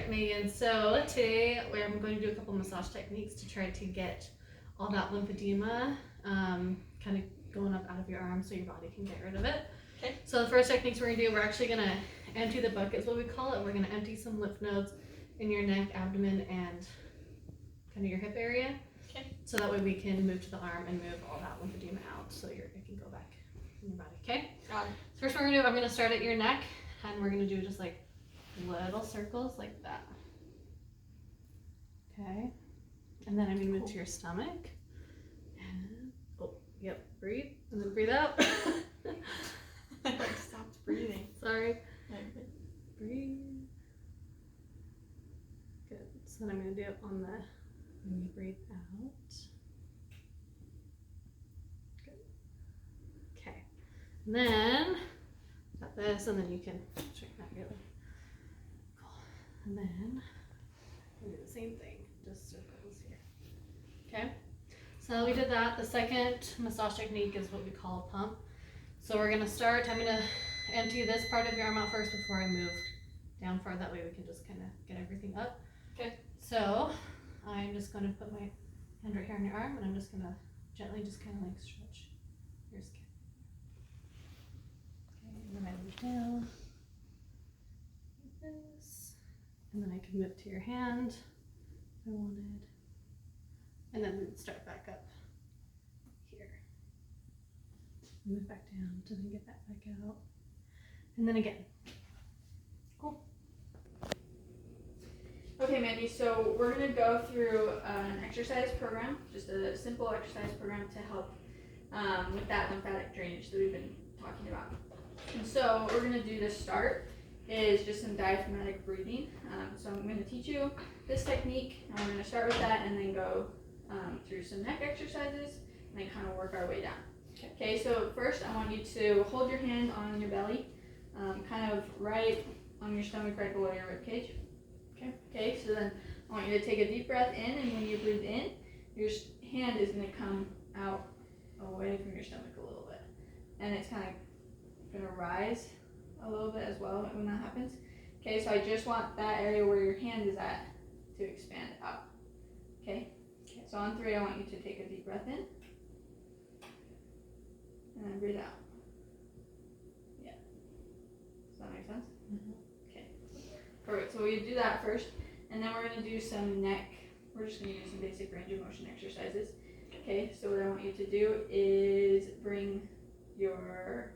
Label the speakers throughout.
Speaker 1: right, Megan. So today I'm going to do a couple massage techniques to try to get all that lymphedema kind of going up out of your arm so your body can get rid of it.
Speaker 2: Okay.
Speaker 1: So the first techniques we're going to do, we're actually going to empty the bucket is what we call it. We're going to empty some lymph nodes in your neck, abdomen, and kind of your hip area.
Speaker 2: Okay.
Speaker 1: So that way we can move to the arm and move all that lymphedema out so it can go back in your body. Okay?
Speaker 2: Got it.
Speaker 1: So first what we're going to do, I'm going to start at your neck and we're going to do just like little circles like that. Okay. And then I'm going to move to your stomach. And, yep, breathe. And then breathe out.
Speaker 2: I stopped breathing.
Speaker 1: Sorry.
Speaker 2: Okay.
Speaker 1: Breathe. Good. So then I'm going to do it on the, when you breathe out. Good. Okay. And then, got this, and then you can straighten that really. Cool. And then, we'll do the same thing, just circles here. Okay? So we did that. The second massage technique is what we call a pump. So we're going to start, I'm going to empty this part of your arm out first before I move down far. That way we can just kind of get everything up.
Speaker 2: Okay.
Speaker 1: So I'm just going to put my hand right here on your arm and I'm just going to gently just kind of like stretch your skin. Okay, and then I move down like this. And then I can move to your hand if I wanted. And then start back up here. Move back down to then get that back out. And then again. Cool.
Speaker 2: Okay, Mandy, so we're going to go through an exercise program, just a simple exercise program to help with that lymphatic drainage that we've been talking about. And so what we're going to do to start is just some diaphragmatic breathing. So I'm going to teach you this technique, and we're going to start with that and then go through some neck exercises and then kind of work our way down. Okay, so first I want you to hold your hand on your belly, kind of right on your stomach, right below your rib cage. Okay, so then I want you to take a deep breath in, and when you breathe in, your hand is going to come out away from your stomach a little bit. And it's kind of going to rise a little bit as well when that happens. Okay, so I just want that area where your hand is at to expand out. Okay, so on 3, I want you to take a deep breath in. And then breathe out. Yeah. Does that make sense?
Speaker 1: Mm-hmm.
Speaker 2: Okay. Perfect. So we do that first, and then we're going to do some neck. We're just going to do some basic range of motion exercises. Okay. So what I want you to do is bring your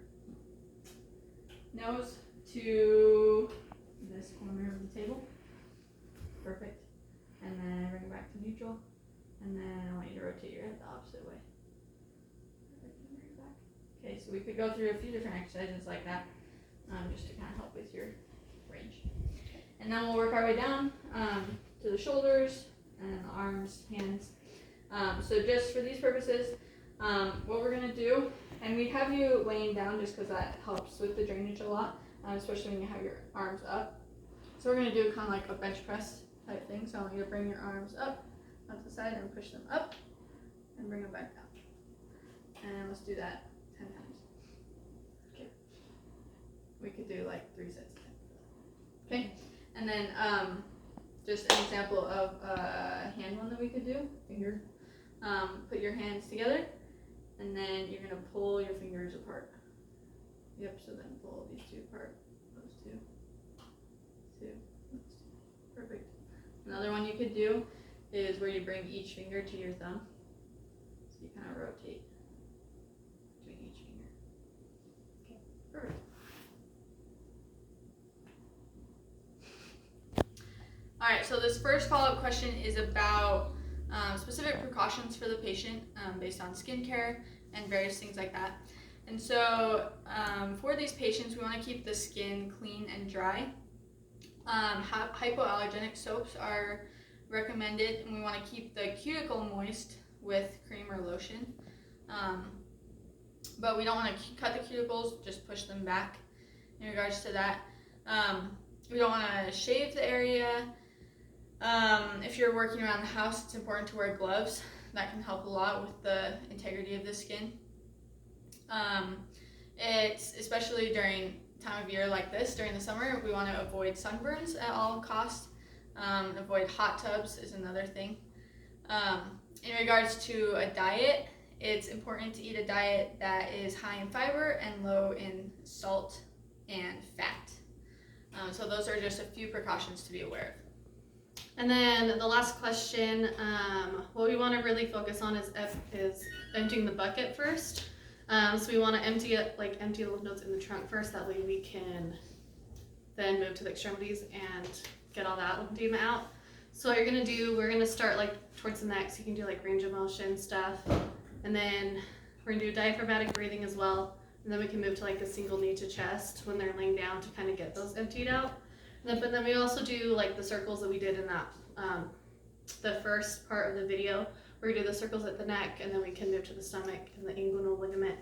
Speaker 2: nose to this corner of the table. Perfect. And then bring it back to neutral. And then I want you to rotate your head the opposite way. Okay, so we could go through a few different exercises like that, just to kind of help with your range. And then we'll work our way down to the shoulders and the arms, hands. So just for these purposes, what we're going to do, and we have you laying down just because that helps with the drainage a lot, especially when you have your arms up. So we're going to do kind of like a bench press type thing. So I want you to bring your arms up to the side and push them up and bring them back down. And let's do that 10 times. Okay. We could do like 3 sets. Okay. And then just an example of a hand one that we could do. Finger. Put your hands together, and then you're gonna pull your fingers apart. Yep. So then pull these 2 apart. Those 2. 2. Those 2. Perfect. Another one you could do is where you bring each finger to your thumb. So you kind of rotate between each finger. Okay, perfect. All right, so this first follow-up question is about specific precautions for the patient based on skincare and various things like that. And so for these patients, we want to keep the skin clean and dry. Hypoallergenic soaps are recommended, and we want to keep the cuticle moist with cream or lotion. But we don't want to cut the cuticles, just push them back in regards to that. We don't want to shave the area. If you're working around the house, it's important to wear gloves. That can help a lot with the integrity of the skin. It's especially during time of year like this, during the summer, we want to avoid sunburns at all costs. Avoid hot tubs is another thing. In regards to a diet, it's important to eat a diet that is high in fiber and low in salt and fat. So those are just a few precautions to be aware of.
Speaker 1: And then the last question, what we want to really focus on is emptying the bucket first. So we want to empty the lymph nodes in the trunk first. That way we can then move to the extremities and get all that lymphedema out. So what you're gonna do, we're gonna start like towards the neck. So you can do like range of motion stuff, and then we're gonna do diaphragmatic breathing as well. And then we can move to like a single knee to chest when they're laying down to kind of get those emptied out. But then we also do like the circles that we did in that the first part of the video. We're gonna do the circles at the neck, and then we can move to the stomach and the inguinal ligament.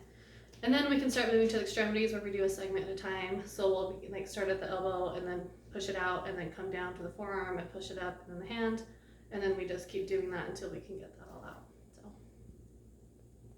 Speaker 1: And then we can start moving to the extremities where we do a segment at a time. So we'll like start at the elbow and then push it out and then come down to the forearm and push it up and then the hand. And then we just keep doing that until we can get that all out.